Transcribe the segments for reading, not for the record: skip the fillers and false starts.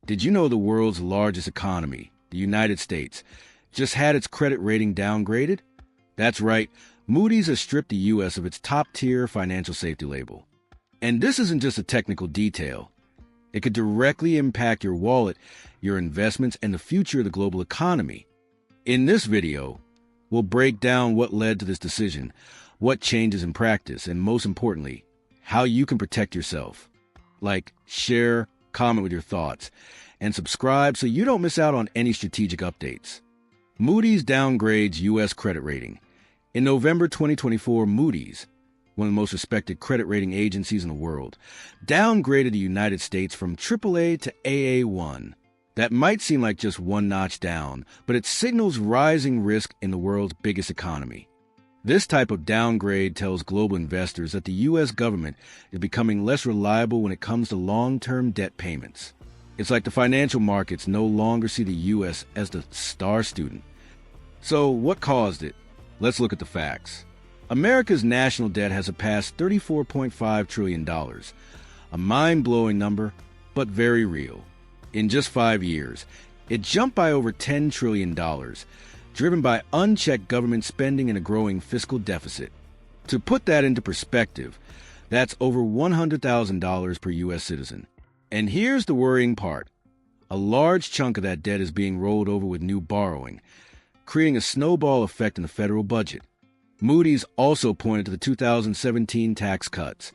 Did you know the world's largest economy, the United States, just had its credit rating downgraded? That's right, Moody'S has stripped the U.S. of its top-tier financial safety label. And this isn't just a technical detail. It could directly impact your wallet, your investments, and the future of the global economy. In this video, we'll break down what led to this decision, what changes in practice, and most importantly, how you can protect yourself. Like, share, comment with your thoughts, and subscribe so you don't miss out on any strategic updates. Moody'S downgrades U.S. credit rating. In November 2024, Moody'S, one of the most respected credit rating agencies in the world, downgraded the United States from AAA to AA1. That might seem like just one notch down, but it signals rising risk in the world's biggest economy. This type of downgrade tells global investors that the U.S. government is becoming less reliable when it comes to long-term debt payments. It's like the financial markets no longer see the U.S. as the star student. So what caused it? Let's look at the facts. America's national debt has surpassed $34.5 trillion, a mind-blowing number, but very real. In just 5 years, it jumped by over $10 trillion, driven by unchecked government spending and a growing fiscal deficit. To put that into perspective, that's over $100,000 per U.S. citizen. And here's the worrying part. A large chunk of that debt is being rolled over with new borrowing, creating a snowball effect in the federal budget. Moody's also pointed to the 2017 tax cuts,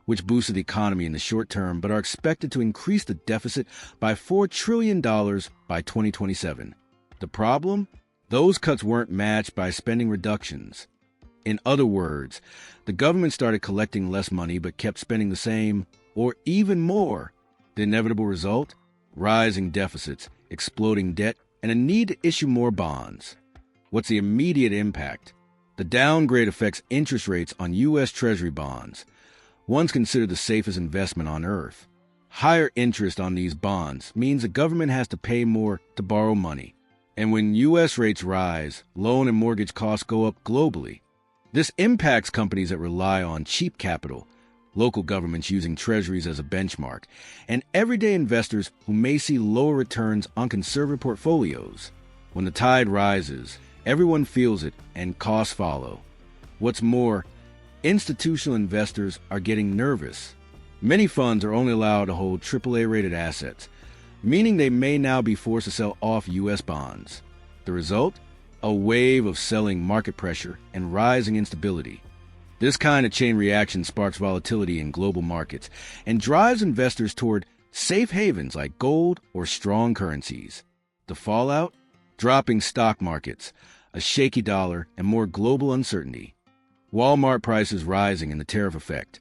which boosted the economy in the short term but are expected to increase the deficit by $4 trillion by 2027. The problem? Those cuts weren't matched by spending reductions. In other words, the government started collecting less money but kept spending the same, or even more. The inevitable result? Rising deficits, exploding debt, and a need to issue more bonds. What's the immediate impact? The downgrade affects interest rates on U.S. Treasury bonds, once considered the safest investment on earth. Higher interest on these bonds means the government has to pay more to borrow money. And when U.S. rates rise, loan and mortgage costs go up globally. This impacts companies that rely on cheap capital, local governments using treasuries as a benchmark, and everyday investors who may see lower returns on conservative portfolios. When the tide rises, everyone feels it and costs follow. What's more, institutional investors are getting nervous. Many funds are only allowed to hold AAA-rated assets, meaning they may now be forced to sell off U.S. bonds. The result? A wave of selling market pressure and rising instability. This kind of chain reaction sparks volatility in global markets and drives investors toward safe havens like gold or strong currencies. The fallout? Dropping stock markets, a shaky dollar, and more global uncertainty. Walmart prices rising in the tariff effect.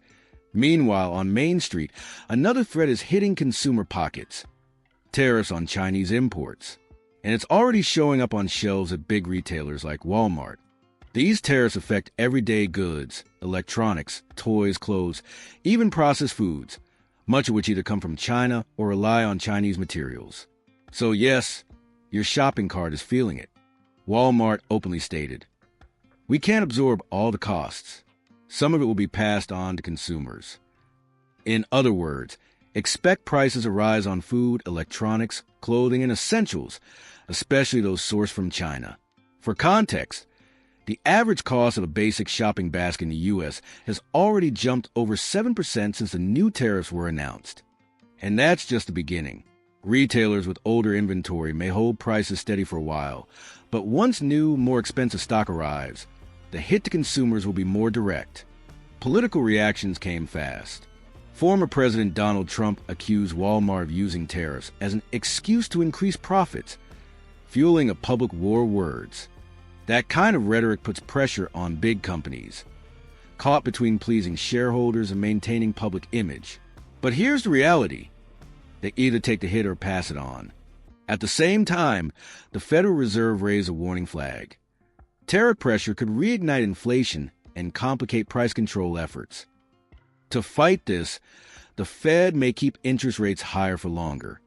Meanwhile, on Main Street, another threat is hitting consumer pockets. Tariffs on Chinese imports. And it's already showing up on shelves at big retailers like Walmart. These tariffs affect everyday goods, electronics, toys, clothes, even processed foods, much of which either come from China or rely on Chinese materials. So yes, your shopping cart is feeling it. Walmart openly stated, "We can't absorb all the costs. Some of it will be passed on to consumers." In other words, expect prices to rise on food, electronics, clothing, and essentials, especially those sourced from China. For context, the average cost of a basic shopping basket in the U.S. has already jumped over 7% since the new tariffs were announced. And that's just the beginning. Retailers with older inventory may hold prices steady for a while, but once new, more expensive stock arrives, the hit to consumers will be more direct. Political reactions came fast. Former President Donald Trump accused Walmart of using tariffs as an excuse to increase profits, fueling a public war of words. That kind of rhetoric puts pressure on big companies, caught between pleasing shareholders and maintaining public image. But here's the reality. They either take the hit or pass it on. At the same time, the Federal Reserve raised a warning flag. Tariff pressure could reignite inflation and complicate price control efforts. To fight this, the Fed may keep interest rates higher for longer,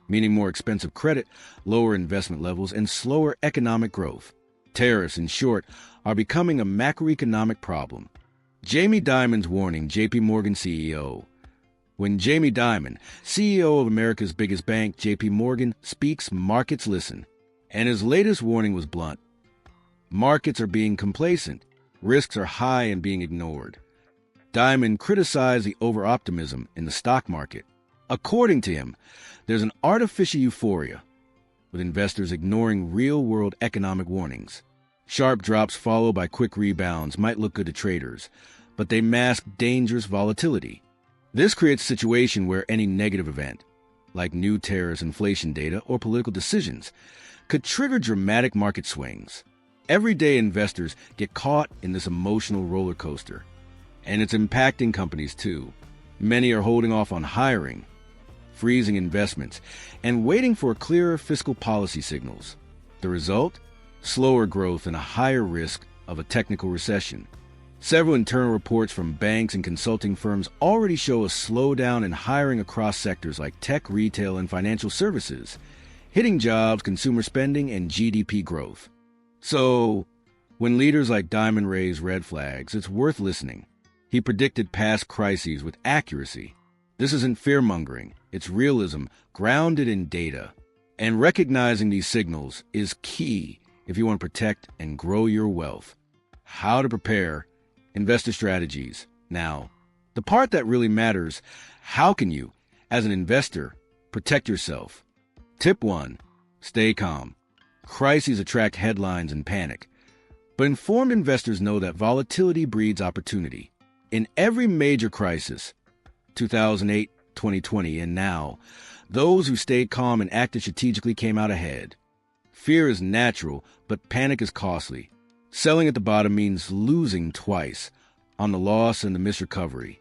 meaning more expensive credit, lower investment levels, and slower economic growth. Tariffs, in short, are becoming a macroeconomic problem. Jamie Dimon's warning, JP Morgan CEO, When Jamie Dimon, CEO of America's biggest bank, JP Morgan, speaks, markets listen. And his latest warning was blunt. Markets are being complacent. Risks are high and being ignored. Dimon criticized the over-optimism in the stock market. According to him, there's an artificial euphoria, with investors ignoring real-world economic warnings. Sharp drops followed by quick rebounds might look good to traders, but they mask dangerous volatility. This creates a situation where any negative event, like new tariffs, inflation data, or political decisions, could trigger dramatic market swings. Everyday investors get caught in this emotional roller coaster, and it's impacting companies too. Many are holding off on hiring, freezing investments, and waiting for clearer fiscal policy signals. The result? Slower growth and a higher risk of a technical recession. Several internal reports from banks and consulting firms already show a slowdown in hiring across sectors like tech, retail, and financial services, hitting jobs, consumer spending, and GDP growth. So, when leaders like Dimon raise red flags, it's worth listening. He predicted past crises with accuracy. This isn't fear-mongering. It's realism grounded in data. And recognizing these signals is key if you want to protect and grow your wealth. How to prepare. Investor strategies. Now, the part that really matters, how can you, as an investor, protect yourself? Tip 1. Stay calm. Crises attract headlines and panic, but informed investors know that volatility breeds opportunity. In every major crisis, 2008, 2020, and now, those who stayed calm and acted strategically came out ahead. Fear is natural, but panic is costly. Selling at the bottom means losing twice, on the loss and the missed recovery.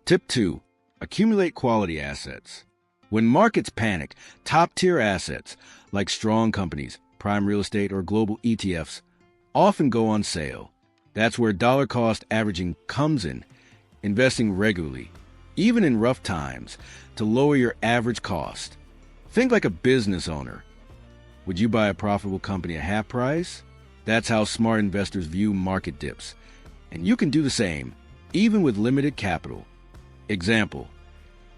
Tip 2. Accumulate quality assets. When markets panic, top-tier assets, like strong companies, prime real estate, or global ETFs, often go on sale. That's where dollar-cost averaging comes in, investing regularly, even in rough times, to lower your average cost. Think like a business owner. Would you buy a profitable company at half price? That's how smart investors view market dips. And you can do the same, even with limited capital. Example,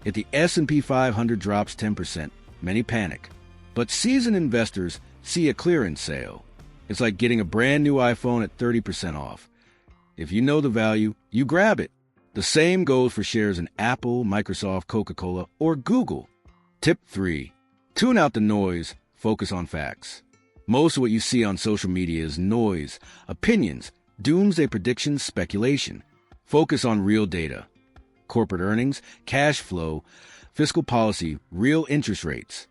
if the S&P 500 drops 10%, many panic. But seasoned investors see a clearance sale. It's like getting a brand new iPhone at 30% off. If you know the value, you grab it. The same goes for shares in Apple, Microsoft, Coca-Cola, or Google. Tip 3. Tune out the noise, focus on facts. Most of what you see on social media is noise, opinions, doomsday predictions, speculation. Focus on real data. Corporate earnings, cash flow, fiscal policy, real interest rates.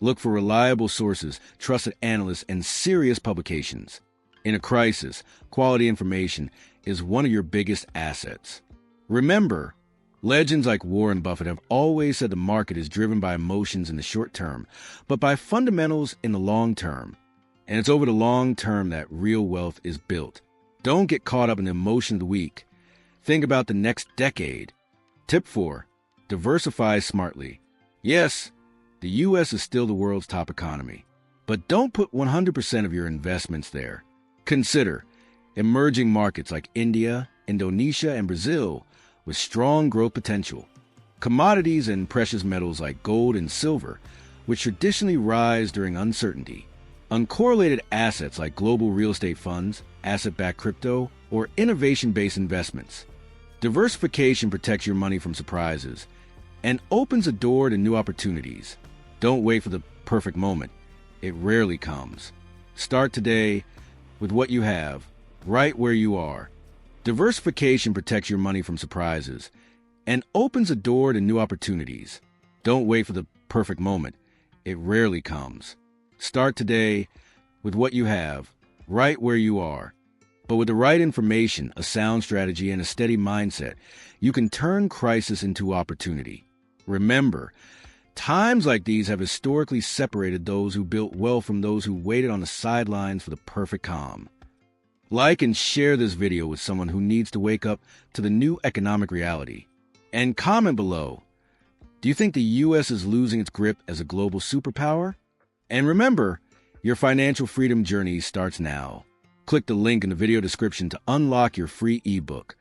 Look for reliable sources, trusted analysts, and serious publications. In a crisis, quality information is one of your biggest assets. Remember, legends like Warren Buffett have always said the market is driven by emotions in the short term, but by fundamentals in the long term. And it's over the long term that real wealth is built. Don't get caught up in the emotion of the week. Think about the next decade. Tip 4. Diversify smartly. Yes, the U.S. is still the world's top economy, but don't put 100% of your investments there. Consider emerging markets like India, Indonesia, and Brazil with strong growth potential. Commodities and precious metals like gold and silver, which traditionally rise during uncertainty. Uncorrelated assets like global real estate funds, asset-backed crypto, or innovation-based investments. Diversification protects your money from surprises and opens a door to new opportunities. Don't wait for the perfect moment. It rarely comes. Start today with what you have, right where you are. Diversification protects your money from surprises and opens a door to new opportunities. Don't wait for the perfect moment. It rarely comes. Start today with what you have, right where you are. But with the right information, a sound strategy, and a steady mindset, you can turn crisis into opportunity. Remember, times like these have historically separated those who built wealth from those who waited on the sidelines for the perfect calm. Like and share this video with someone who needs to wake up to the new economic reality. And comment below, do you think the U.S. is losing its grip as a global superpower? And remember, your financial freedom journey starts now. Click the link in the video description to unlock your free ebook.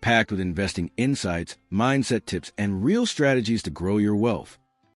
packed with investing insights, mindset tips, and real strategies to grow your wealth.